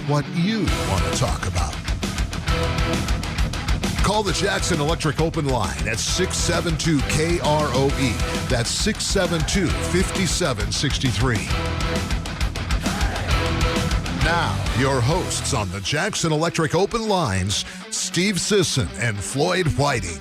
what you want to talk about. Call the Jackson Electric Open Line at 672-KROE. That's 672-5763. Now, your hosts on the Jackson Electric Open Lines, Steve Sisson and Floyd Whiting.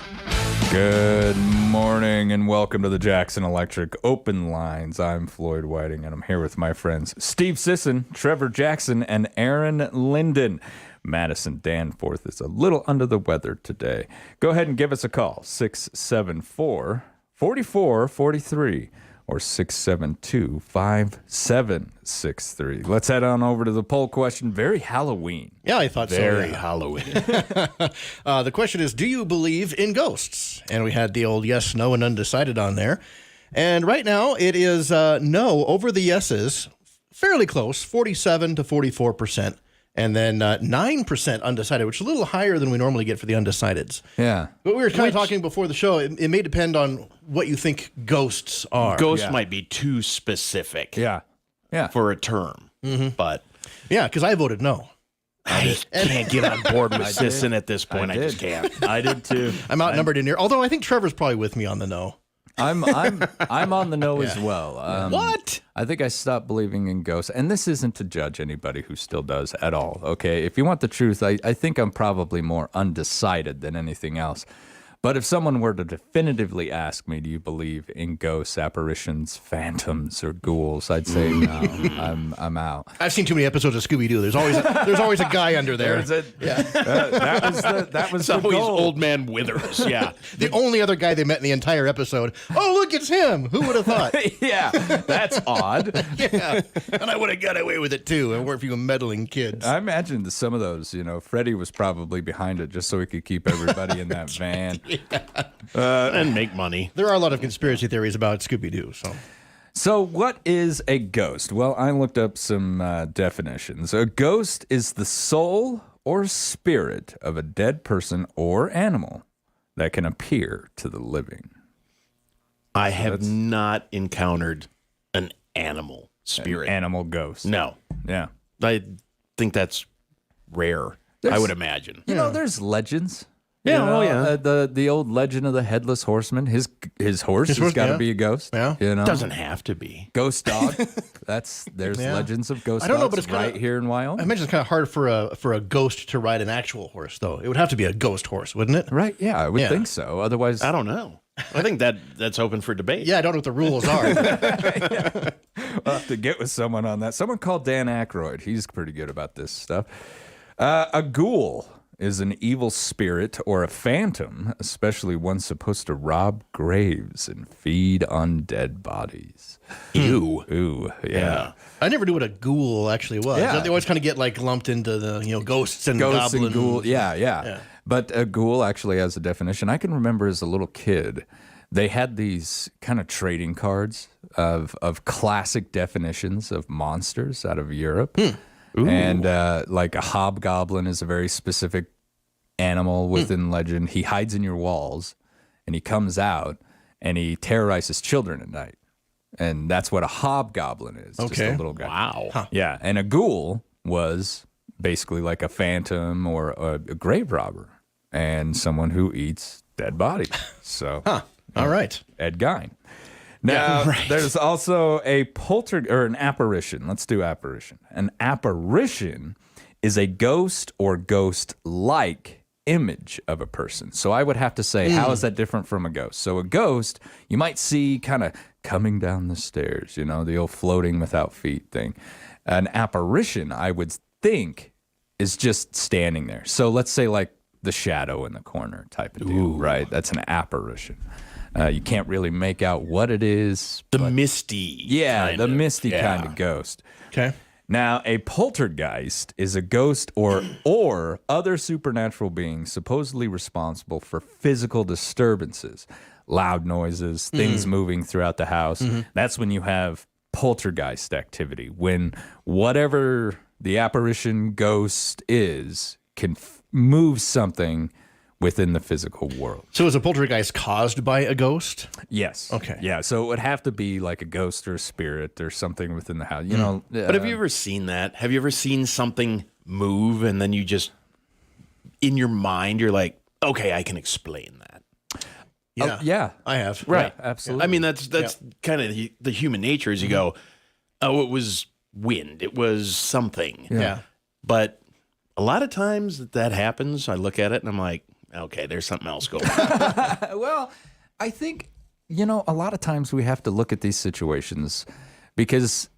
Good morning and welcome to the Jackson Electric Open Lines. I'm Floyd Whiting and I'm here with my friends Steve Sisson, Trevor Jackson, and Aaron Linden. Madison Danforth is a little under the weather today. Go ahead and give us a call, 674-4443 or 672-5763. Let's head on over to the poll question. Very Halloween. Yeah, I thought Very so. Halloween. The question is, do you believe in ghosts? And we had the old yes, no, and undecided on there. And right now it is no over the yeses, fairly close, 47 to 44%. And then 9% undecided, which is a little higher than we normally get for the undecideds. Yeah. But we were kind of talking before the show. It may depend on what you think ghosts are. Ghost might be too specific Yeah. for a term, but Yeah, because I voted no. I can't get on board with Sisson at this point. I just can't. I did too. I'm outnumbered in here. Although I think Trevor's probably with me on the no. I'm on the no as well. What? I think I stopped believing in ghosts, and this isn't to judge anybody who still does at all. Okay, if you want the truth, I think I'm probably more undecided than anything else. But if someone were to definitively ask me, do you believe in ghosts, apparitions, phantoms, or ghouls, I'd say no. I'm out. I've seen too many episodes of Scooby-Doo. There's always a guy under there. That was It's the always goal. Old Man Withers. Yeah. The only other guy they met in the entire episode. Oh, look, it's him. Who would have thought? Yeah, that's odd. Yeah. And I would have got away with it, too. It weren't for you meddling kids. I imagine that some of those, Freddie was probably behind it just so he could keep everybody in that van. And make money. There are a lot of conspiracy theories about Scooby-Doo. So what is a ghost? Well, I looked up some definitions. A ghost is the soul or spirit of a dead person or animal that can appear to the living. I have not encountered an animal spirit. Animal ghost. No. Yeah. I think that's rare, I would imagine. There's legends. Yeah, oh, yeah. The old legend of the headless horseman. His horse has got to be a ghost. Yeah. Doesn't have to be. Ghost dog. There's legends of ghost I don't know, dogs but it's kinda- right here in Wyoming. I imagine it's kind of hard for a ghost to ride an actual horse, though. It would have to be a ghost horse, wouldn't it? Right? Yeah, I would Yeah. think so. Otherwise, I don't know. I think that's open for debate. Yeah, I don't know what the rules are. I'll have to get with someone on that. Someone called Dan Aykroyd. He's pretty good about this stuff. A ghoul is an evil spirit or a phantom, especially one supposed to rob graves and feed on dead bodies. Ew. Ooh, yeah. I never knew what a ghoul actually was. Yeah. They always kind of get lumped into the ghosts and Ghosts goblins. and ghoul. Yeah. But a ghoul actually has a definition. I can remember as a little kid, they had these kind of trading cards of classic definitions of monsters out of Europe. And like a hobgoblin is a very specific animal within legend. He hides in your walls and he comes out and he terrorizes children at night. And that's what a hobgoblin is. Just a little guy. Wow. Huh. Yeah. And a ghoul was basically like a phantom or a grave robber and someone who eats dead bodies. So, All right. Ed Gein. Now, there's also a an apparition. Let's do apparition. An apparition is a ghost or ghost-like image of a person. So I would have to say, how is that different from a ghost? So a ghost, you might see kind of coming down the stairs, the old floating without feet thing. An apparition, I would think, is just standing there. So let's say like the shadow in the corner type of deal, right? That's an apparition. You can't really make out what it is. The misty. Kind of ghost. Okay. Now, a poltergeist is a ghost or other supernatural being supposedly responsible for physical disturbances, loud noises, things moving throughout the house. That's when you have poltergeist activity, when whatever the apparition ghost is can move something within the physical world. So is a poltergeist caused by a ghost? Yes. Okay. Yeah. So it would have to be like a ghost or a spirit or something within the house. You know. But have you ever seen that? Have you ever seen something move and then you just, in your mind, you're like, okay, I can explain that. Yeah. yeah. I have. Right. Yeah, absolutely. I mean, that's kind of the human nature is you go, oh, it was wind. It was something. Yeah. But a lot of times that happens, I look at it and I'm like, okay, there's something else going on. Well, I think, you know, a lot of times we have to look at these situations because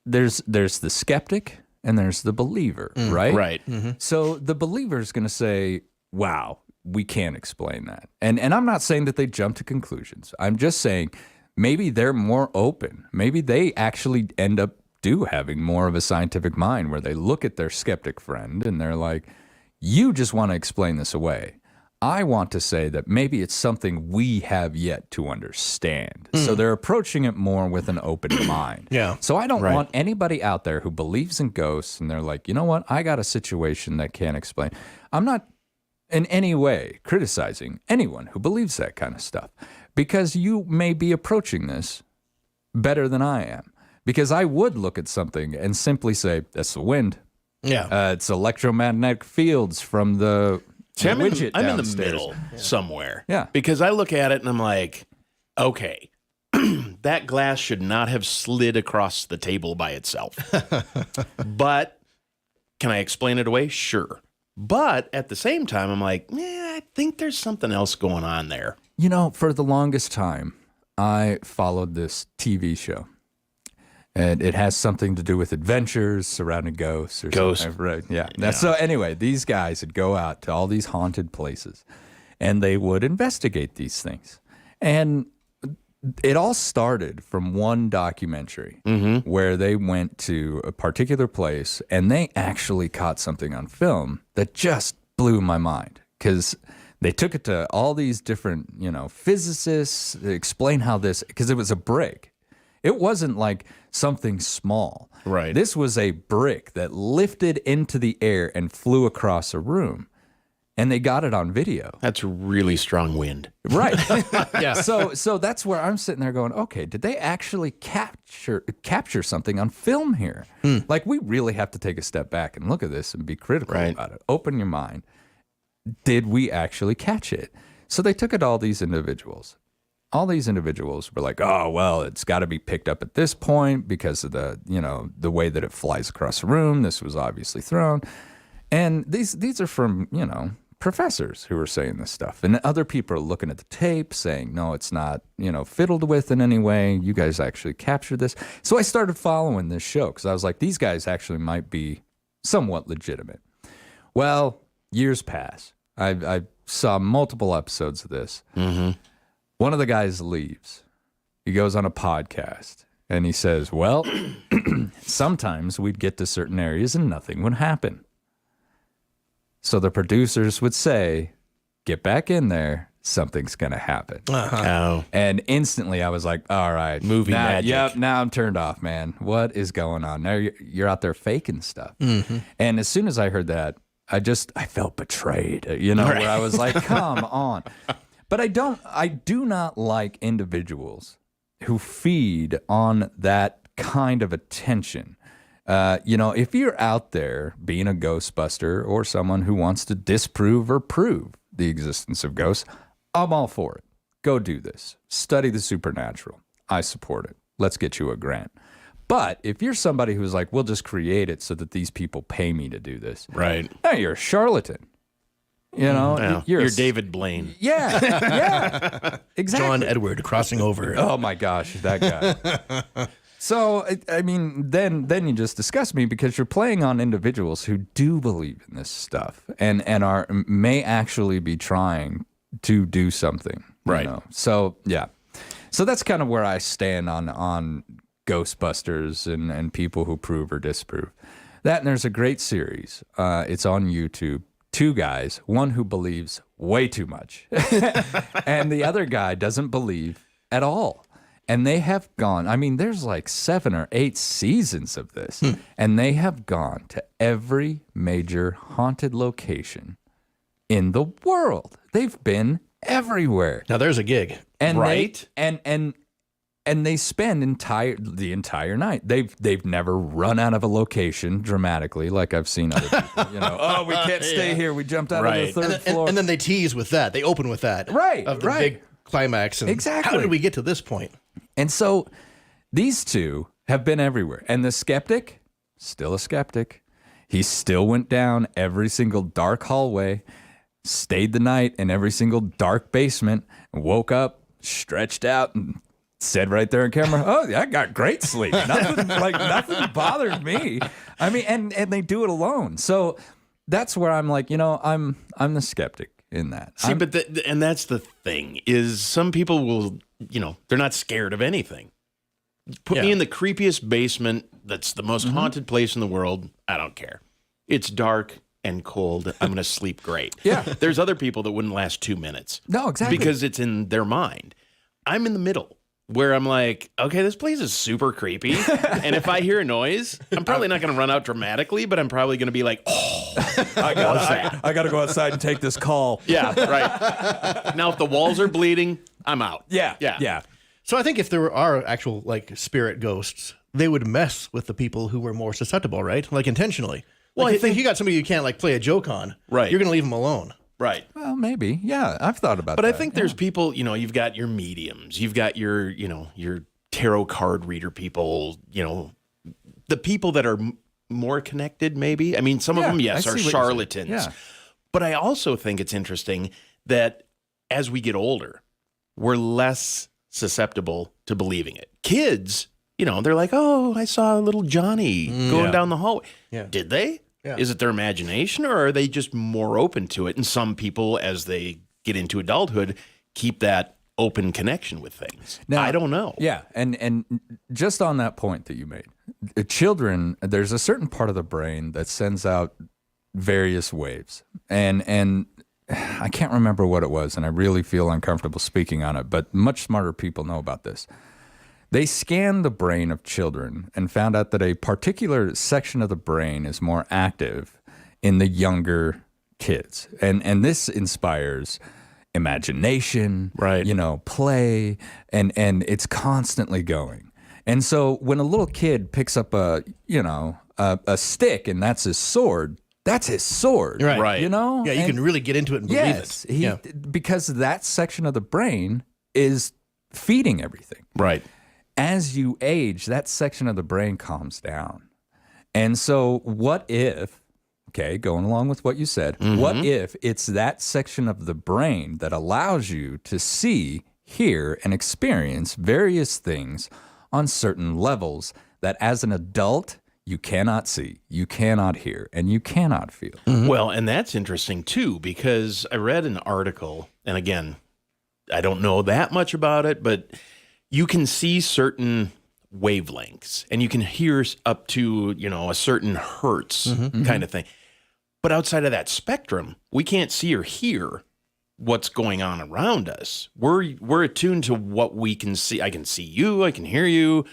there's the skeptic and there's the believer, right? Right. So the believer is going to say, wow, we can't explain that. And I'm not saying that they jump to conclusions. I'm just saying maybe they're more open. Maybe they actually end up having more of a scientific mind where they look at their skeptic friend and they're like, you just want to explain this away. I want to say that maybe it's something we have yet to understand. So they're approaching it more with an open mind. Yeah. So I don't want anybody out there who believes in ghosts and they're like, you know what? I got a situation that can't explain. I'm not in any way criticizing anyone who believes that kind of stuff because you may be approaching this better than I am. Because I would look at something and simply say, that's the wind. Yeah. It's electromagnetic fields from the See, I'm in widget the downstairs. middle somewhere. Yeah. Because I look at it and I'm like, okay, that glass should not have slid across the table by itself. But can I explain it away? Sure. But at the same time, I'm like, I think there's something else going on there. You know, for the longest time, I followed this TV show. And it has something to do with adventures surrounding ghosts or something. Right. Yeah. So anyway, these guys would go out to all these haunted places and they would investigate these things. And it all started from one documentary where they went to a particular place and they actually caught something on film that just blew my mind because they took it to all these different, physicists to explain how this, because it was a brick. It wasn't like something small. Right. This was a brick that lifted into the air and flew across a room. And they got it on video. That's really strong wind. Right. Yeah. So that's where I'm sitting there going, okay, did they actually capture something on film here? Like, we really have to take a step back and look at this and be critical about it. Open your mind. Did we actually catch it? So they took it to all these individuals. All these individuals were like, oh, well, it's got to be picked up at this point because of the way that it flies across the room. This was obviously thrown. And these are from, professors who are saying this stuff. And other people are looking at the tape saying, no, it's not, fiddled with in any way. You guys actually captured this. So I started following this show because I was like, these guys actually might be somewhat legitimate. Well, years pass. I saw multiple episodes of this. One of the guys leaves. He goes on a podcast and he says, well, sometimes we'd get to certain areas and nothing would happen. So the producers would say, get back in there. Something's going to happen. Oh. And instantly I was like, all right. Movie magic. Yep, now I'm turned off, man. What is going on? Now you're out there faking stuff. And as soon as I heard that, I felt betrayed, where I was like, come on. But I do not like individuals who feed on that kind of attention. If you're out there being a Ghostbuster or someone who wants to disprove or prove the existence of ghosts, I'm all for it. Go do this. Study the supernatural. I support it. Let's get you a grant. But if you're somebody who's like, we'll just create it so that these people pay me to do this. Right. Hey, you're a charlatan. You're David Blaine. Yeah, exactly. John Edward crossing over. Oh my gosh, that guy. So, I mean, then you just disgust me because you're playing on individuals who do believe in this stuff and may actually be trying to do something. Right. So, yeah. So that's kind of where I stand on Ghostbusters and people who prove or disprove. That, and there's a great series. It's on YouTube. Two guys, one who believes way too much, and the other guy doesn't believe at all. And they have gone, there's like 7 or 8 seasons of this, and they have gone to every major haunted location in the world. They've been everywhere. Now there's a gig. And Right. and they spend the entire night. They've never run out of a location dramatically like I've seen other people. Oh, we can't stay here. We jumped out of the third floor. And then they tease with that. They open with that. Right, Of the right. big climax. And Exactly. How did we get to this point? And so these two have been everywhere. And the skeptic, still a skeptic. He still went down every single dark hallway, stayed the night in every single dark basement, and woke up, stretched out, and said right there on camera, "Oh, yeah, I got great sleep. Nothing bothered me." I mean, and they do it alone. So that's where I'm like, I'm the skeptic in that. See, but and that's the thing is some people will, they're not scared of anything. Put me in the creepiest basement that's the most haunted place in the world. I don't care. It's dark and cold. I'm going to sleep great. Yeah. There's other people that wouldn't last 2 minutes. No, exactly. Because it's in their mind. I'm in the middle where I'm like, okay, this place is super creepy. And if I hear a noise, I'm probably not going to run out dramatically, but I'm probably going to be like, oh, I got to go outside and take this call. yeah, right. Now, if the walls are bleeding, I'm out. Yeah. So I think if there are actual like spirit ghosts, they would mess with the people who were more susceptible, right? Like intentionally. Well, Like, I if think- you got somebody you can't like play a joke on, Right. You're going to leave them alone. Right. Well, maybe. Yeah, I've thought about But that. I think there's people, you've got your mediums, you've got your, your tarot card reader people, the people that are more connected, maybe. I mean, some of them, yes, I are see what you're saying. charlatans. Yeah. But I also think it's interesting that as we get older, we're less susceptible to believing it. Kids, they're like, oh, I saw little Johnny going down the hallway. Yeah. Did they? Yeah. Is it their imagination or are they just more open to it? And some people, as they get into adulthood, keep that open connection with things. Now- I don't know. Yeah, and just on that point that you made, children, there's a certain part of the brain that sends out various waves, and I can't remember what it was, and I really feel uncomfortable speaking on it, but much smarter people know about this. They scanned the brain of children and found out that a particular section of the brain is more active in the younger kids. And this inspires imagination, Right. Play, and it's constantly going. And so when a little kid picks up a stick and that's his sword, Right. Right. Yeah, you can really get into it and believe Yes, it. because that section of the brain is feeding everything. Right. As you age, that section of the brain calms down. And so what if, going along with what you said, what if it's that section of the brain that allows you to see, hear, and experience various things on certain levels that as an adult, you cannot see, you cannot hear, and you cannot feel. Well, and that's interesting too, because I read an article, and again, I don't know that much about it, but you can see certain wavelengths and you can hear up to, a certain hertz kind of thing. But outside of that spectrum, we can't see or hear what's going on around us. We're attuned to what we can see. I can see you, I can hear you.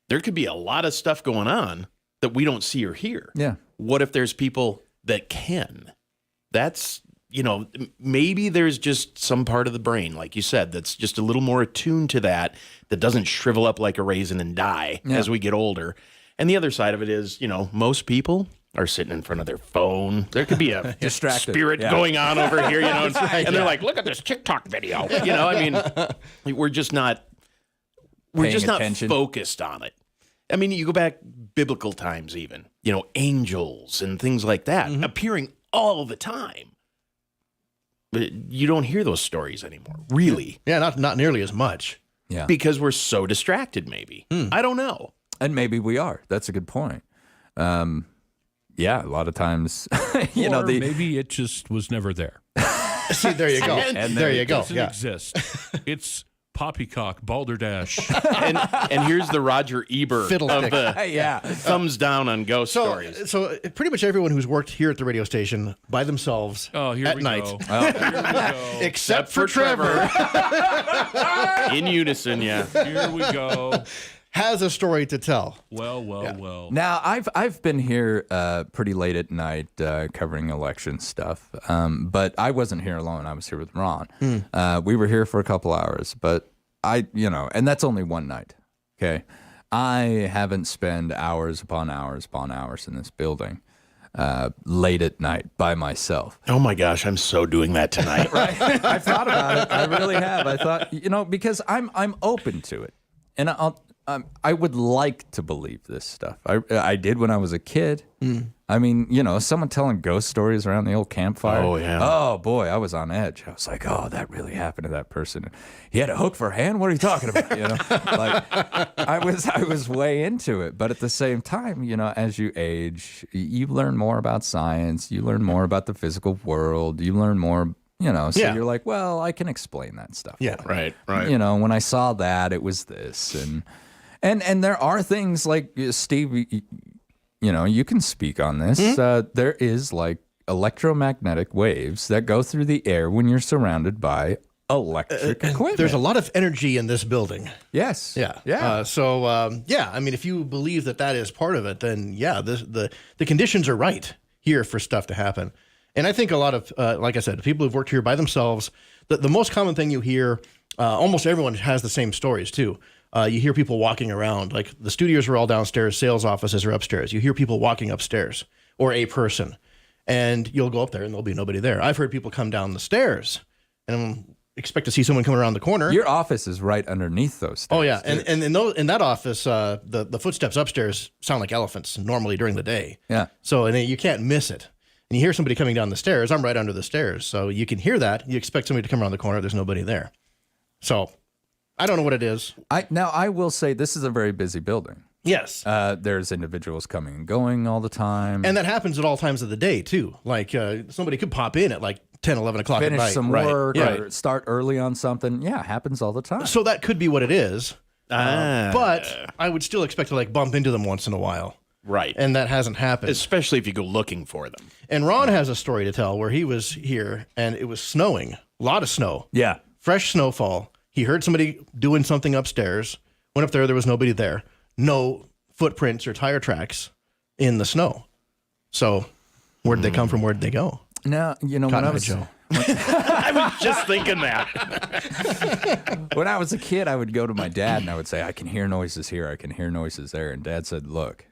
There could be a lot of stuff going on that we don't see or hear. Yeah. What if there's people that can? That's, maybe there's just some part of the brain, like you said, that's just a little more attuned to that doesn't shrivel up like a raisin and die as we get older. And the other side of it is, most people are sitting in front of their phone. There could be a Distracted. spirit Yeah. going on over here, and they're like, look at this TikTok video. We're just not Paying attention. focused on it. I mean, you go back biblical times even, angels and things like that appearing all the time. But you don't hear those stories anymore, really, Yeah, not nearly as much. Yeah. because we're so distracted maybe. I don't know. And maybe we are. That's a good point. Yeah, a lot of times, Or maybe it just was never there. See, there you go. And there you It go. doesn't Yeah. exist. It's poppycock, balderdash. and here's the Roger Ebert Fiddlestick. of the yeah. thumbs down on ghost stories. So pretty much everyone who's worked here at the radio station by themselves Oh, here at we night, go. Here we go. except for Trevor, In unison, yeah. Here we go. has a story to tell. Well. Now, I've been here pretty late at night covering election stuff, but I wasn't here alone. I was here with Ron. We were here for a couple hours, but and that's only one night. Okay, I haven't spent hours upon hours in this building late at night by myself. Oh my gosh, I'm so doing that tonight. I've thought about it. I really have. I thought, because I'm open to it, and I would like to believe this stuff. I did when I was a kid. I mean, someone telling ghost stories around the old campfire. Oh, yeah. Oh, boy, I was on edge. I was like, oh, that really happened to that person. He had a hook for a hand? What are you talking about? Like, I was way into it. But at the same time, as you age, you learn more about science. You learn more about the physical world. You learn more, so you're like, well, I can explain that stuff. Yeah, Right. When I saw that, it was this. And there are things like, Steve, you can speak on this. There is like electromagnetic waves that go through the air when you're surrounded by electric equipment. There's a lot of energy in this building. Yes. Yeah. Yeah. I mean, if you believe that is part of it, then the conditions are right here for stuff to happen. And I think a lot of, like I said, people who've worked here by themselves, the most common thing you hear, almost everyone has the same stories too. You hear people walking around, like the studios are all downstairs, sales offices are upstairs. You hear people walking upstairs, or a person, and you'll go up there and there'll be nobody there. I've heard people come down the stairs and expect to see someone coming around the corner. Your office is right underneath those stairs. Oh yeah, and in that office, the footsteps upstairs sound like elephants normally during the day. Yeah. So you can't miss it. And you hear somebody coming down the stairs. I'm right under the stairs, so you can hear that. You expect somebody to come around the corner. There's nobody there. So I don't know what it is. I will say this is a very busy building. Yes. There's individuals coming and going all the time. And that happens at all times of the day, too. Like somebody could pop in at like 10, 11 o'clock at night. Finish some work or start early on something. Yeah, happens all the time. So that could be what it is. But I would still expect to like bump into them once in a while. Right. And that hasn't happened. Especially if you go looking for them. And Ron has a story to tell where he was here and it was snowing. A lot of snow. Yeah. Fresh snowfall. He heard somebody doing something upstairs. Went up there. There was nobody there. No footprints or tire tracks in the snow. So where did they come from? Where did they go? Now, when I was I was just thinking that. when I was a kid, I would go to my dad and I would say, I can hear noises here. I can hear noises there. And Dad said, look,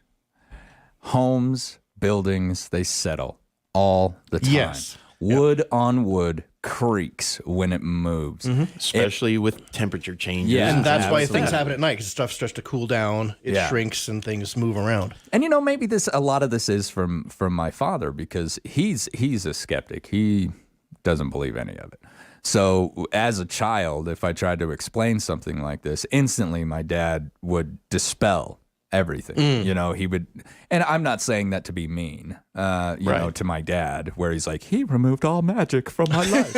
homes, buildings, they settle all the time. Yes. Wood on wood creaks when it moves. Especially with temperature changes. Yeah. And that's why absolutely. things happen at night because stuff starts to cool down. It shrinks and things move around. And maybe a lot of this is from my father because he's a skeptic. He doesn't believe any of it. So as a child, if I tried to explain something like this, instantly my dad would dispel everything. He would, and I'm not saying that to be mean, to my dad, where he's like, he removed all magic from my life.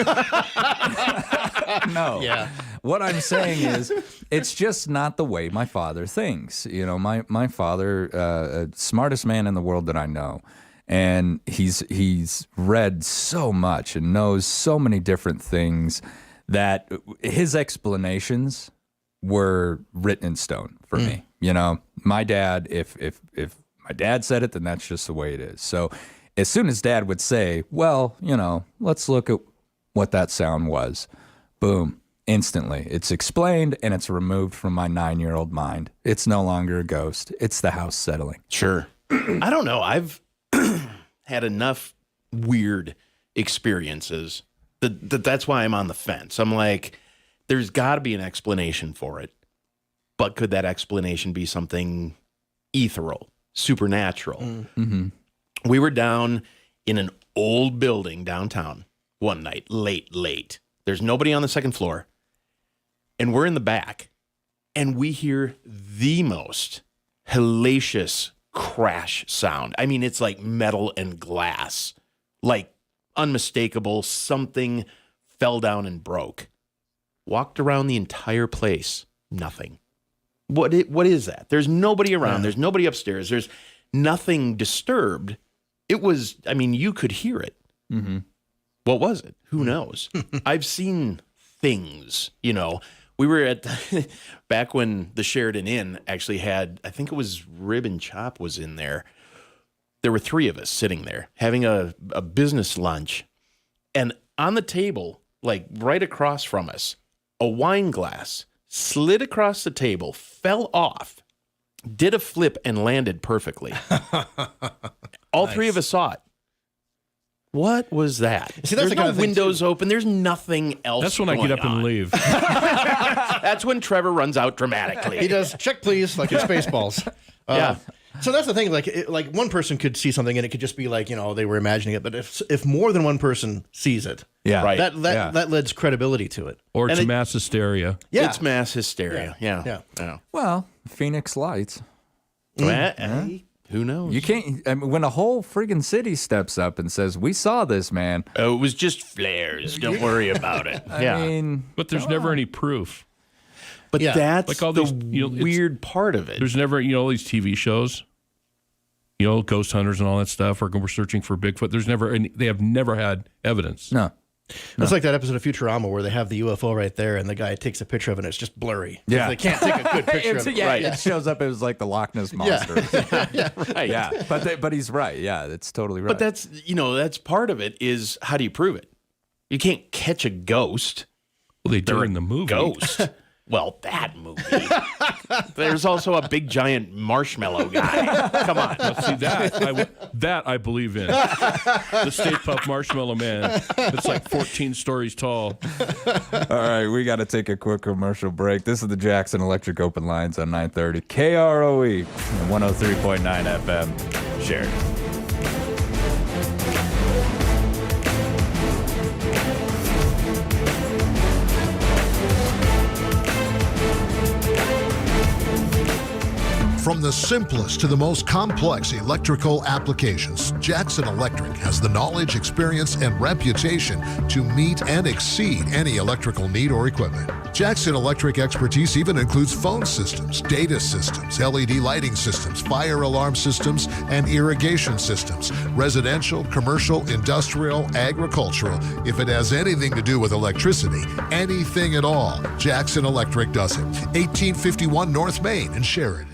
No. Yeah. What I'm saying is, it's just not the way my father thinks. My father, smartest man in the world that I know. And he's read so much and knows so many different things that his explanations were written in stone for me. My dad, if my dad said it, then that's just the way it is. So as soon as Dad would say, well, let's look at what that sound was, boom, instantly it's explained and it's removed from my 9-year-old mind. It's no longer a ghost. It's the house settling. Sure. I don't know. I've had enough weird experiences that's why I'm on the fence. I'm like, there's got to be an explanation for it. But could that explanation be something ethereal, supernatural? Mm-hmm. We were down in an old building downtown one night, late. There's nobody on the second floor. And we're in the back. And we hear the most hellacious crash sound. I mean, it's like metal and glass. Like unmistakable. Something fell down and broke. Walked around the entire place. Nothing. What is that? There's nobody around. There's nobody upstairs. There's nothing disturbed. It was, you could hear it. Mm-hmm. What was it? Who knows? I've seen things, We were at back when the Sheridan Inn actually had, I think it was Rib and Chop was in there. There were 3 of us sitting there having a business lunch, and on the table, like right across from us, a wine glass slid across the table, fell off, did a flip, and landed perfectly. All 3 of us saw it. What was that? See, that's There's the no kind of thing, windows open. There's nothing else. That's when I get up and leave. That's when Trevor runs out dramatically. He does check please, like in Spaceballs. Yeah. So that's the thing. Like one person could see something, and it could just be like they were imagining it. But if more than one person sees it, Yeah. Right. that lends credibility to it. Or it's And mass hysteria. Yeah. It's mass hysteria. Yeah. Well, Phoenix Lights. Well, hey, who knows? You can't. I mean, when a whole friggin' city steps up and says, "We saw this, man." Oh, it was just flares. Don't worry about it. I mean, But there's never any proof. But Yeah. that's Like all the these, it's- weird part of it. There's never, all these TV shows, ghost hunters and all that stuff, or we're searching for Bigfoot. There's never any, they have never had evidence. no. It's like that episode of Futurama where they have the UFO right there, and the guy takes a picture of it, and it's just blurry. Yeah. They can't take a good picture of it. It shows up. It was like the Loch Ness monster. right. Yeah, but he's right. Yeah, that's totally right. But that's part of it is how do you prove it? You can't catch a ghost. Well, they do in the movie. Ghost. Well, that movie. There's also a big giant marshmallow guy. Come on. See that I believe in. The Stay Puft Marshmallow Man. It's like 14 stories tall. All right, we got to take a quick commercial break. This is the Jackson Electric Open Lines on 930 KROE and 103.9 FM. Sheridan. From the simplest to the most complex electrical applications, Jackson Electric has the knowledge, experience, and reputation to meet and exceed any electrical need or equipment. Jackson Electric expertise even includes phone systems, data systems, LED lighting systems, fire alarm systems, and irrigation systems, residential, commercial, industrial, agricultural. If it has anything to do with electricity, anything at all, Jackson Electric does it. 1851 North Main in Sheridan.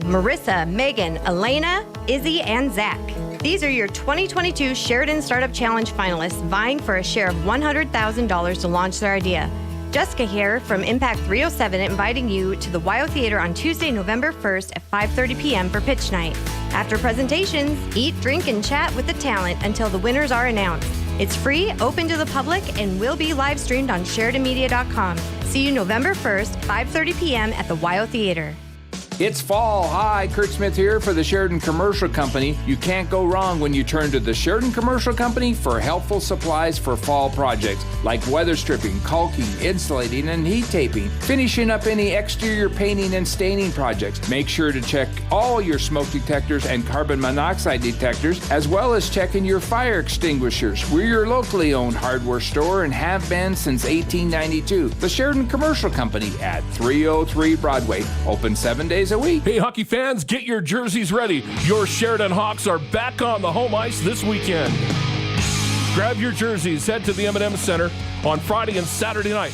Marissa, Megan, Elena, Izzy, and Zach. These are your 2022 Sheridan Startup Challenge finalists vying for a share of $100,000 to launch their idea. Jessica here from Impact 307 inviting you to the WYO Theater on Tuesday, November 1st at 5:30 p.m. for pitch night. After presentations, eat, drink, and chat with the talent until the winners are announced. It's free, open to the public, and will be live streamed on SheridanMedia.com. See you November 1st, 5:30 p.m. at the WYO Theater. It's fall. Hi, Kurt Smith here for the Sheridan Commercial Company. You can't go wrong when you turn to the Sheridan Commercial Company for helpful supplies for fall projects like weather stripping, caulking, insulating, and heat taping, finishing up any exterior painting and staining projects. Make sure to check all your smoke detectors and carbon monoxide detectors, as well as checking your fire extinguishers. We're your locally owned hardware store and have been since 1892. The Sheridan Commercial Company at 303 Broadway, open 7 days a week. Hey, hockey fans, get your jerseys ready. Your Sheridan Hawks are back on the home ice this weekend. Grab your jerseys, head to the M&M Center on Friday and Saturday night.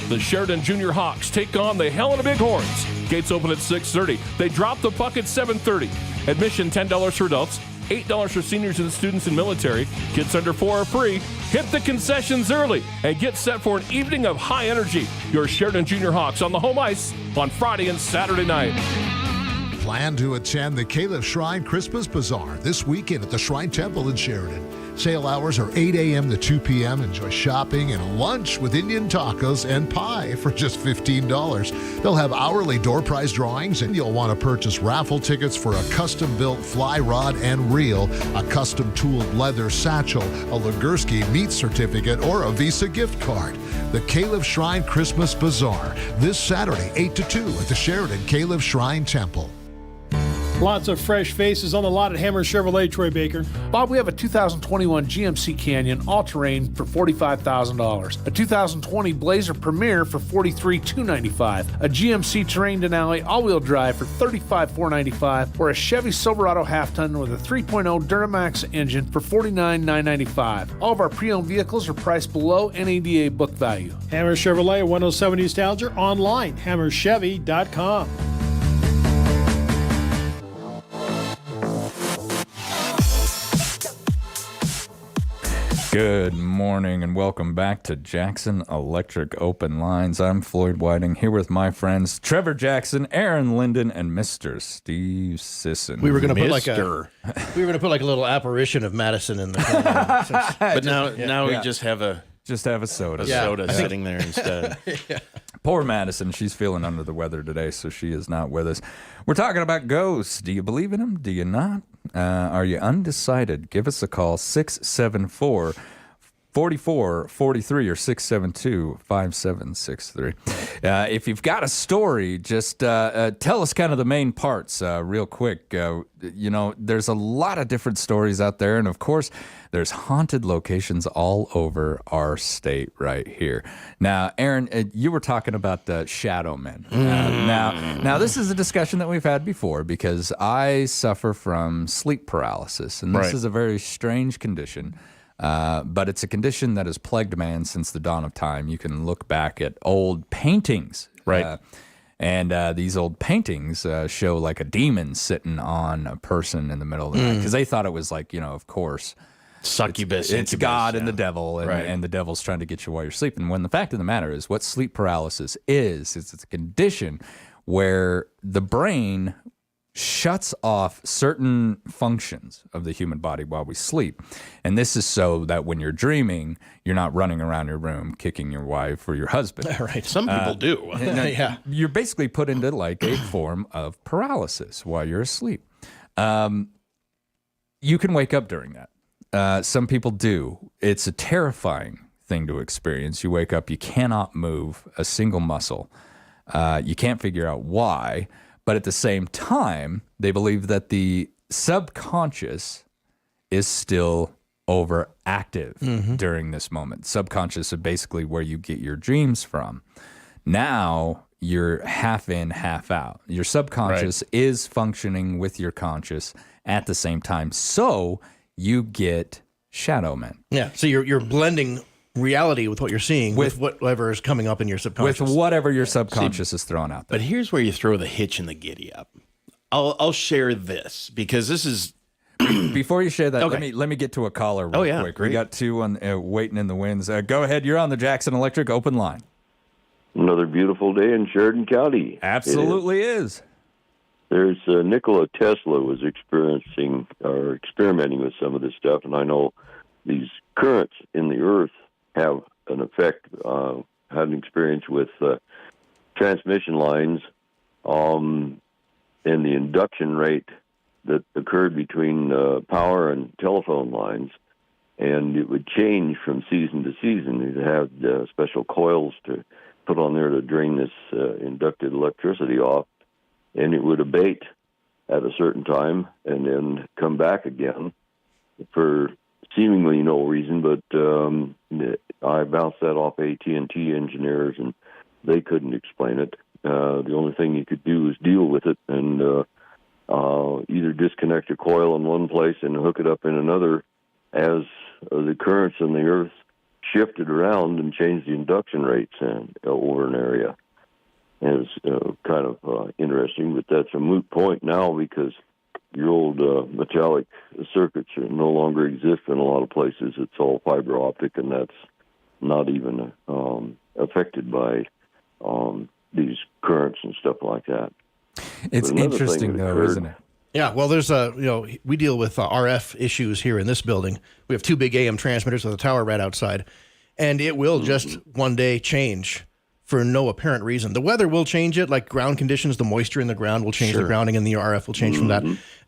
The Sheridan Junior Hawks take on the Helena Bighorns. Gates open at 6:30. They drop the puck at 7:30. Admission $10 for adults, $8 for seniors and students in military. Kids under 4 are free. Hit the concessions early and get set for an evening of high energy. Your Sheridan Junior Hawks on the home ice on Friday and Saturday night. Plan to attend the Caliph Shrine Christmas Bazaar this weekend at the Shrine Temple in Sheridan. Sale hours are 8 a.m. to 2 p.m. Enjoy shopping and lunch with Indian tacos and pie for just $15. They'll have hourly door prize drawings, and you'll want to purchase raffle tickets for a custom-built fly rod and reel, a custom-tooled leather satchel, a Ligursky meat certificate, or a Visa gift card. The Caliph Shrine Christmas Bazaar this Saturday, 8 to 2 at the Sheridan Caliph Shrine Temple. Lots of fresh faces on the lot at Hammer Chevrolet, Troy Baker. Bob, we have a 2021 GMC Canyon all-terrain for $45,000, a 2020 Blazer Premier for $43,295, a GMC Terrain Denali all-wheel drive for $35,495, or a Chevy Silverado half-ton with a 3.0 Duramax engine for $49,995. All of our pre-owned vehicles are priced below NADA book value. Hammer Chevrolet, 107 East Alger, online, hammerchevy.com. Good morning and welcome back to Jackson Electric Open Lines. I'm Floyd Whiting here with my friends Trevor Jackson, Aaron Linden, and Mr. Steve Sisson. We were going to put like a little apparition of Madison in the but now we just have a soda. soda sitting there instead. Poor Madison, she's feeling under the weather today, so she is not with us. We're talking about ghosts. Do you believe in them? Do you not? Are you undecided? Give us a call, 674-4443 or 672-5763. If you've got a story, just tell us kind of the main parts real quick. There's a lot of different stories out there, and of course, there's haunted locations all over our state right here. Now, Aaron, you were talking about shadow men. Now, this is a discussion that we've had before because I suffer from sleep paralysis, and this is a very strange condition. But it's a condition that has plagued man since the dawn of time. You can look back at old paintings. And these old paintings show like a demon sitting on a person in the middle of the night because they thought it was like, of course, succubus. It's God and the devil, and the devil's trying to get you while you're sleeping. When the fact of the matter is, what sleep paralysis is it's a condition where the brain shuts off certain functions of the human body while we sleep. And this is so that when you're dreaming, you're not running around your room kicking your wife or your husband. Right. Some people do. You're basically put into like a form of paralysis while you're asleep. You can wake up during that. Some people do. It's a terrifying thing to experience. You wake up, you cannot move a single muscle. You can't figure out why. But at the same time, they believe that the subconscious is still overactive during this moment. Subconscious is basically where you get your dreams from. Now you're half in, half out. Your subconscious is functioning with your conscious at the same time. So you get shadow men. Yeah. So you're blending reality with what you're seeing with whatever is coming up in your subconscious. With whatever your subconscious is throwing out there. But here's where you throw the hitch in the giddy up. I'll share this because this is before you share that. Let me get to a caller real quick. Great. We got two on waiting in the winds. Go ahead. You're on the Jackson Electric Open Line. Another beautiful day in Sheridan County. Absolutely is. There's Nikola Tesla was experimenting with some of this stuff, and I know these currents in the earth have an effect. Had an experience with transmission lines and the induction rate that occurred between power and telephone lines, and it would change from season to season. You'd have special coils to put on there to drain this inducted electricity off, and it would abate at a certain time and then come back again for seemingly no reason, but I bounced that off AT&T engineers, and they couldn't explain it. The only thing you could do is deal with it and either disconnect a coil in one place and hook it up in another as the currents in the earth shifted around and changed the induction rates over an area. And it's kind of interesting, but that's a moot point now because your old metallic circuits no longer exist in a lot of places. It's all fiber optic, and that's not even affected by these currents and stuff like that. It's interesting, though, isn't it? Yeah, well, there's we deal with RF issues here in this building. We have two big AM transmitters with a tower right outside, and it will just one day change for no apparent reason. The weather will change it, like ground conditions, the moisture in the ground will change the grounding, and the RF will change from that.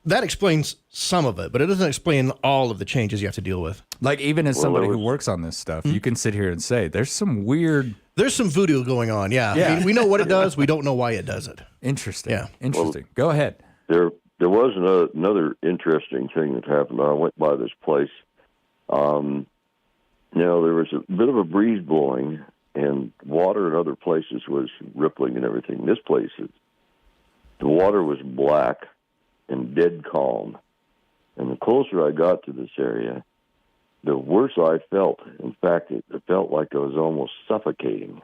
That explains some of it, but it doesn't explain all of the changes you have to deal with. Like, even as somebody who works on this stuff, you can sit here and say, there's some voodoo going on, yeah. I mean, we know what it does, we don't know why it does it. Interesting. Yeah. Interesting. Go ahead. There there was another interesting thing that happened. I went by this place. Now, there was a bit of a breeze blowing, and water in other places was rippling and everything. This place, the water was black and dead calm. And the closer I got to this area, the worse I felt. In fact, it felt like I was almost suffocating.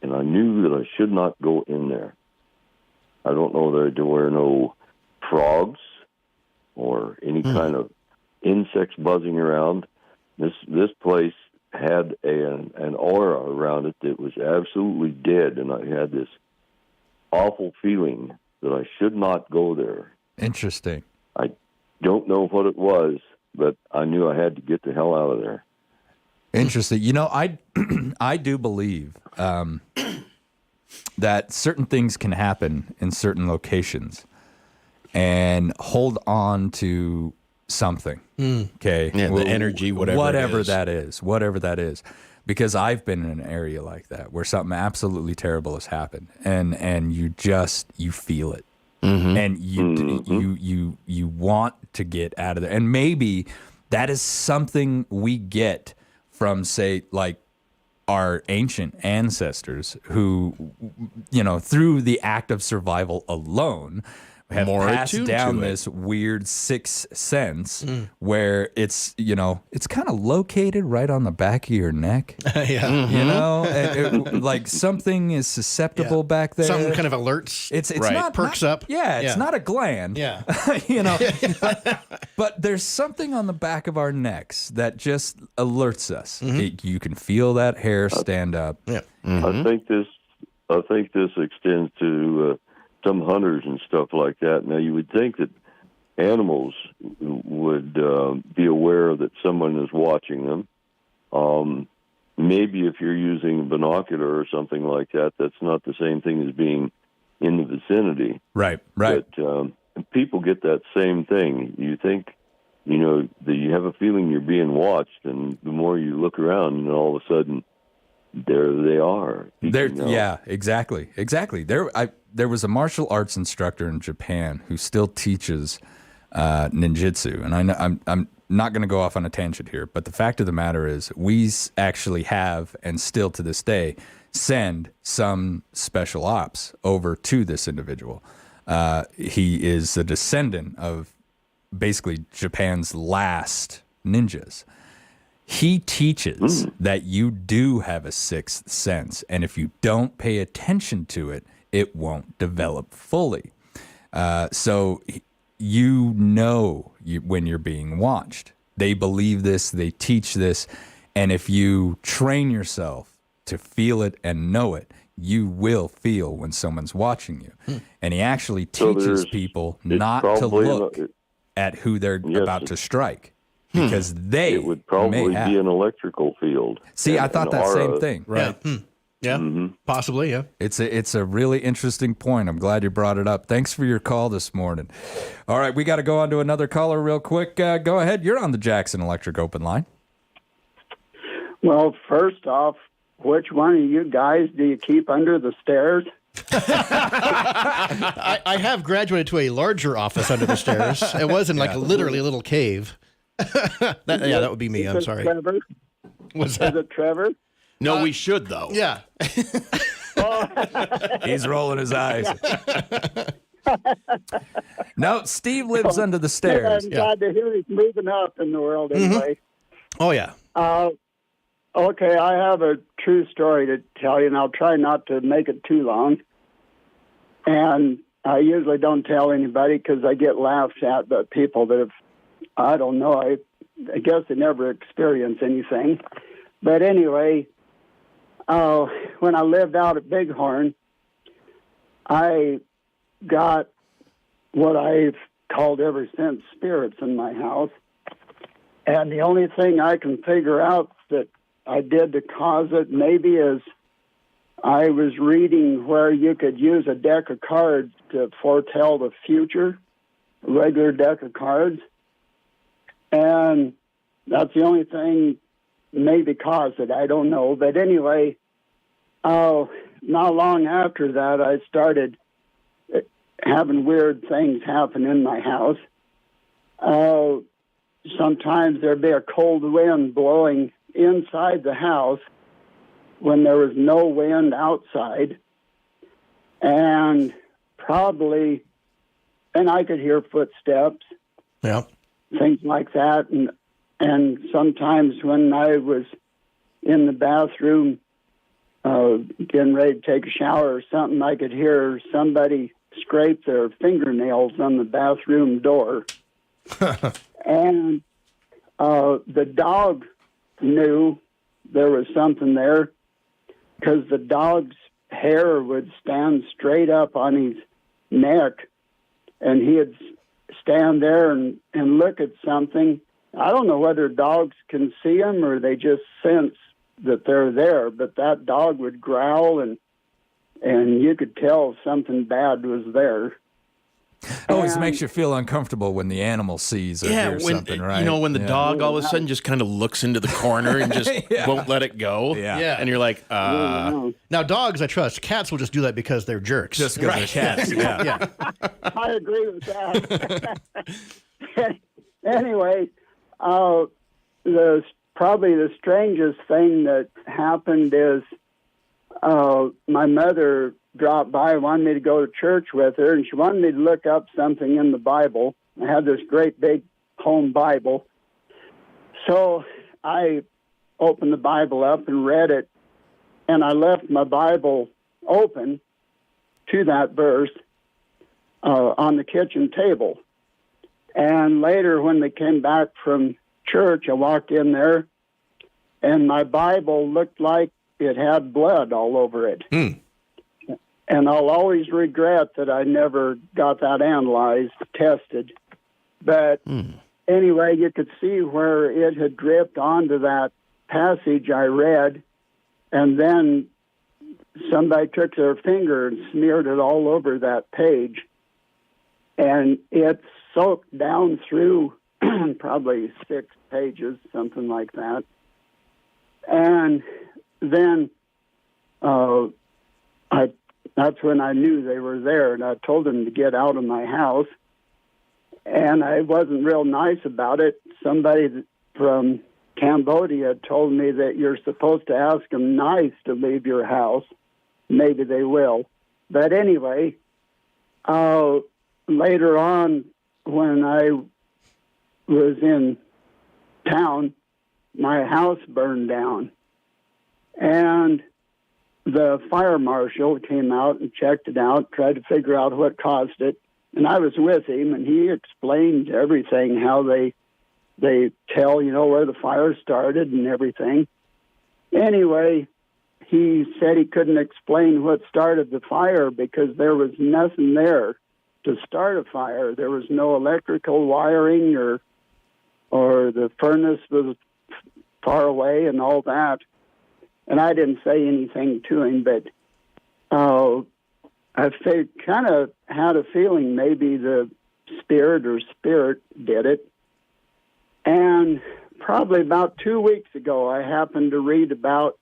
And I knew that I should not go in there. I don't know that there were no frogs or any kind of insects buzzing around. This place had an aura around it that was absolutely dead, and I had this awful feeling that I should not go there. Interesting. I don't know what it was, but I knew I had to get the hell out of there. Interesting. You know, I do believe that certain things can happen in certain locations and hold on to something. Okay. Yeah, the energy, whatever that is. Because I've been in an area like that where something absolutely terrible has happened, and you feel it. And you want to get out of there. And maybe that is something we get from, say, like our ancient ancestors who, through the act of survival alone, have passed down this weird sixth sense where it's kind of located right on the back of your neck. Like something is susceptible back there. Something kind of alerts. It's not perks up. Yeah, it's not a gland. Yeah. But there's something on the back of our necks that just alerts us. You can feel that hair stand up. Yeah. I think this extends to some hunters and stuff like that. Now, you would think that animals would be aware that someone is watching them. Maybe if you're using a binocular or something like that, that's not the same thing as being in the vicinity. Right. But people get that same thing. You think, that you have a feeling you're being watched, and the more you look around, and all of a sudden, there they are. Yeah, exactly. There was a martial arts instructor in Japan who still teaches ninjutsu, and I'm not going to go off on a tangent here, but the fact of the matter is, we actually have, and still to this day, send some special ops over to this individual. He is a descendant of basically Japan's last ninjas. He teaches that you do have a sixth sense, and if you don't pay attention to it, it won't develop fully. So when you're being watched. They believe this, they teach this, and if you train yourself to feel it and know it, you will feel when someone's watching you. And he actually teaches people not to look at who they're about to strike. Because it would probably be an electrical field. See, I thought that same thing. Right. Yeah. Possibly. Yeah. It's a really interesting point. I'm glad you brought it up. Thanks for your call this morning. All right, we got to go on to another caller real quick. Go ahead. You're on the Jackson Electric Open Line. Well, first off, which one of you guys do you keep under the stairs? I have graduated to a larger office under the stairs. It wasn't like literally a little cave. That would be me. I'm sorry. Trevor? Was that? Is it Trevor? No, we should, though. Yeah. He's rolling his eyes. No, Steve lives under the stairs. I'm glad to hear he's moving up in the world anyway. Oh, yeah. Okay, I have a true story to tell you, and I'll try not to make it too long. And I usually don't tell anybody because I get laughed at by people that have, I don't know, I guess they never experience anything. But anyway, when I lived out at Bighorn, I got what I've called ever since spirits in my house. And the only thing I can figure out that I did to cause it maybe is I was reading where you could use a deck of cards to foretell the future, a regular deck of cards. And that's the only thing maybe caused it. I don't know. But anyway, not long after that, I started having weird things happen in my house. Sometimes there'd be a cold wind blowing inside the house when there was no wind outside. And I could hear footsteps, things like that. And sometimes when I was in the bathroom getting ready to take a shower or something, I could hear somebody scrape their fingernails on the bathroom door. And the dog knew there was something there because the dog's hair would stand straight up on his neck, and he'd stand there and look at something. I don't know whether dogs can see them or they just sense that they're there, but that dog would growl, and you could tell something bad was there. It always makes you feel uncomfortable when the animal sees or hears something, right? You know, when the dog all of a sudden just kind of looks into the corner and just won't let it go. Yeah. And you're like, Now, dogs I trust. Cats will just do that because they're jerks. Just because they're cats, yeah. I agree with that. Anyway, probably the strangest thing that happened is my mother dropped by, wanted me to go to church with her, and she wanted me to look up something in the Bible. I had this great big home Bible. So I opened the Bible up and read it, and I left my Bible open to that verse on the kitchen table. And later, when they came back from church, I walked in there, and my Bible looked like it had blood all over it. And I'll always regret that I never got that analyzed, tested. But anyway, you could see where it had dripped onto that passage I read, and then somebody took their finger and smeared it all over that page. And it soaked down through probably 6 pages, something like that. And then that's when I knew they were there, and I told them to get out of my house. And I wasn't real nice about it. Somebody from Cambodia told me that you're supposed to ask them nice to leave your house. Maybe they will. But anyway, later on, when I was in town, my house burned down. And the fire marshal came out and checked it out, tried to figure out what caused it. And I was with him, and he explained everything, how they tell, where the fire started and everything. Anyway, he said he couldn't explain what started the fire because there was nothing there to start a fire. There was no electrical wiring or the furnace was far away and all that. And I didn't say anything to him, but I kind of had a feeling maybe the spirit did it. And probably about 2 weeks ago, I happened to read about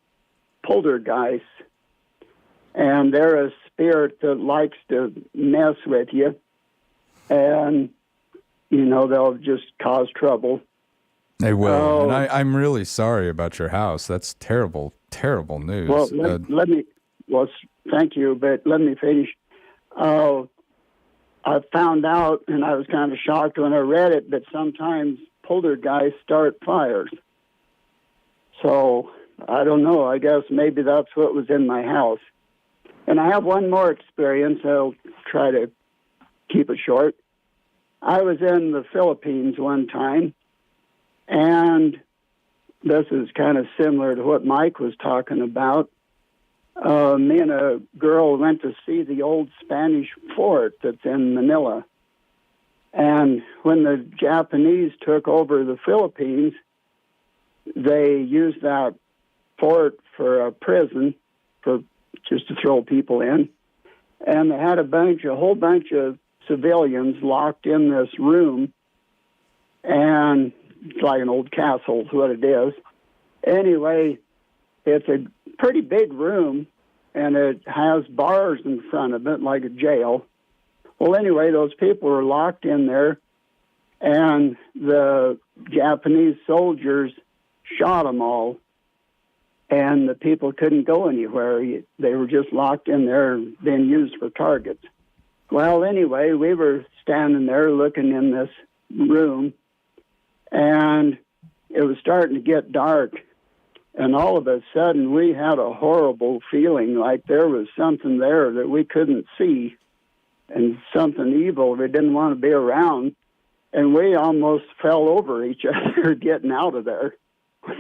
poltergeists. And they're a spirit that likes to mess with you. And, they'll just cause trouble. They will. And I'm really sorry about your house. That's terrible, terrible news. Well, thank you, but let me finish. I found out, and I was kind of shocked when I read it, that sometimes poltergeists start fires. So, I don't know. I guess maybe that's what was in my house. And I have one more experience. I'll try to keep it short. I was in the Philippines one time, and this is kind of similar to what Mike was talking about. Me and a girl went to see the old Spanish fort that's in Manila. And when the Japanese took over the Philippines, they used that fort for a prison, for just to throw people in. And they had a whole bunch of civilians locked in this room. And it's like an old castle is what it is. Anyway, it's a pretty big room, and it has bars in front of it, like a jail. Well, anyway, those people were locked in there, and the Japanese soldiers shot them all, and the people couldn't go anywhere. They were just locked in there, being used for targets. Well, anyway, we were standing there looking in this room, and it was starting to get dark, and all of a sudden we had a horrible feeling like there was something there that we couldn't see, and something evil we didn't want to be around, and we almost fell over each other getting out of there.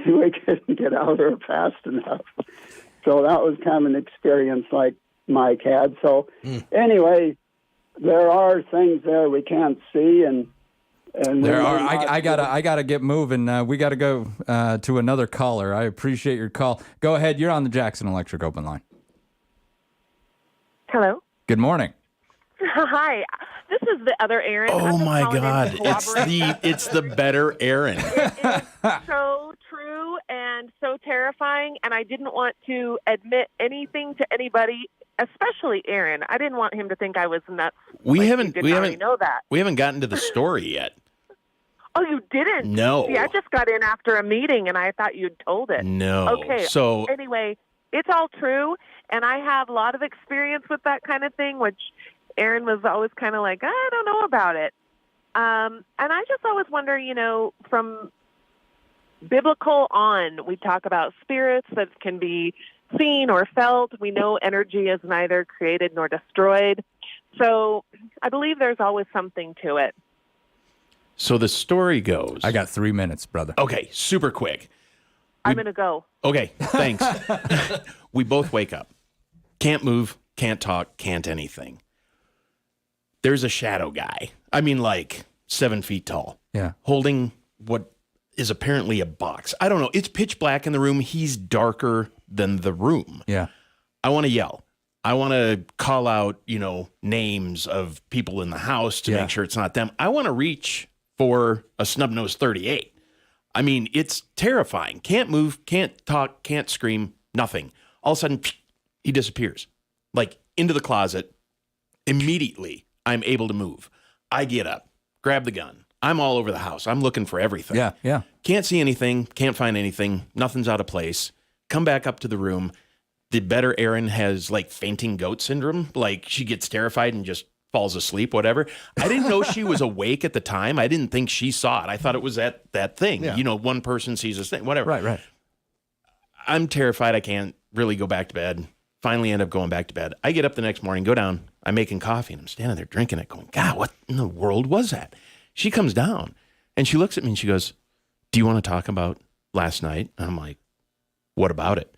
We couldn't get out of there fast enough. So that was kind of an experience like Mike had. So anyway, there are things there we can't see, and there are. I gotta get moving. We gotta go to another caller. I appreciate your call. Go ahead. You're on the Jackson Electric open line. Hello. Good morning. Hi. This is the other Aaron. Oh my God! It's the better Aaron. It is so true and so terrifying, and I didn't want to admit anything to anybody, especially Aaron. I didn't want him to think I was nuts. We haven't know that. We haven't gotten to the story yet. Oh, you didn't? No. See, I just got in after a meeting, and I thought you'd told it. No. Okay. So anyway, it's all true, and I have a lot of experience with that kind of thing, which Aaron was always kind of like, I don't know about it. And I just always wonder, from biblical on, we talk about spirits that can be seen or felt. We know energy is neither created nor destroyed. So I believe there's always something to it. So the story goes. I got 3 minutes, brother. Okay, super quick. I'm going to go. Okay, thanks. We both wake up. Can't move, can't talk, can't anything. There's a shadow guy. I mean, like 7 feet tall. Yeah. Holding what is apparently a box. I don't know. It's pitch black in the room. He's darker than the room. Yeah. I want to yell. I want to call out, names of people in the house to make sure it's not them. I want to reach for a snub-nosed 38. I mean, it's terrifying. Can't move, can't talk, can't scream, nothing. All of a sudden, he disappears. Like, into the closet. Immediately, I'm able to move. I get up, grab the gun. I'm all over the house. I'm looking for everything. Yeah. Can't see anything, can't find anything. Nothing's out of place. Come back up to the room. The better Erin has like fainting goat syndrome. Like she gets terrified and just falls asleep, whatever. I didn't know she was awake at the time. I didn't think she saw it. I thought it was that thing. Yeah. One person sees this thing, whatever. Right. I'm terrified. I can't really go back to bed. Finally end up going back to bed. I get up the next morning, go down. I'm making coffee, and I'm standing there drinking it going, God, what in the world was that? She comes down, and she looks at me, and she goes, do you want to talk about last night? And I'm like, what about it?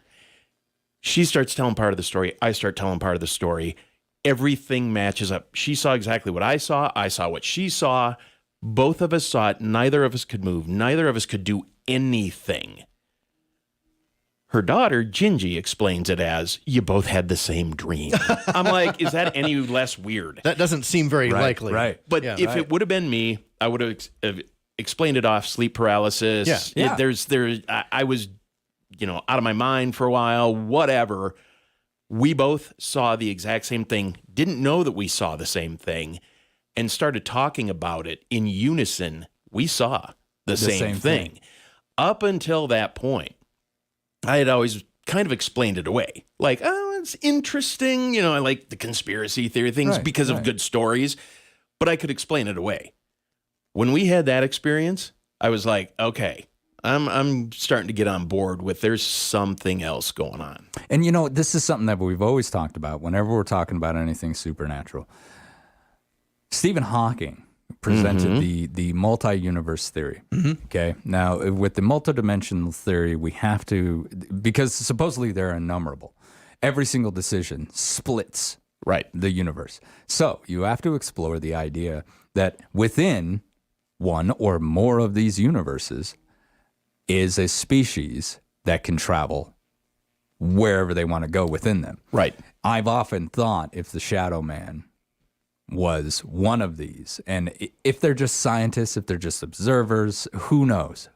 She starts telling part of the story. I start telling part of the story. Everything matches up. She saw exactly what I saw. I saw what she saw. Both of us saw it. Neither of us could move. Neither of us could do anything. Her daughter, Gingy, explains it as, you both had the same dream. I'm like, is that any less weird? That doesn't seem very likely. Right. But if it would have been me, I would have explained it off, sleep paralysis. Yeah. I was, out of my mind for a while, whatever. We both saw the exact same thing, didn't know that we saw the same thing, and started talking about it in unison. We saw the same thing. Up until that point, I had always kind of explained it away. Like, oh, it's interesting. I like the conspiracy theory things because of good stories, but I could explain it away. When we had that experience, I was like, okay, I'm starting to get on board with there's something else going on. And this is something that we've always talked about whenever we're talking about anything supernatural. Stephen Hawking presented the multi-universe theory. Okay. Now, with the multidimensional theory, we have to, because supposedly they're innumerable. Every single decision splits the universe. So you have to explore the idea that within one or more of these universes is a species that can travel wherever they want to go within them. Right. I've often thought if the Shadow Man was one of these, and if they're just scientists, if they're just observers, who knows?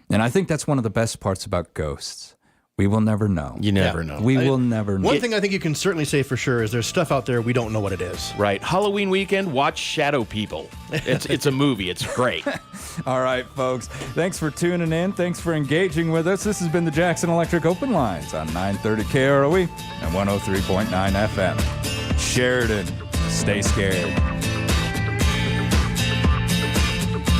And I think that's one of the best parts about ghosts. We will never know. You never know. We will never know. One thing I think you can certainly say for sure is there's stuff out there we don't know what it is. Right. Halloween weekend, watch Shadow People. It's a movie. It's great. All right, folks. Thanks for tuning in. Thanks for engaging with us. This has been the Jackson Electric Open Lines on 930 KROE and 103.9 FM. Sheridan, stay scared.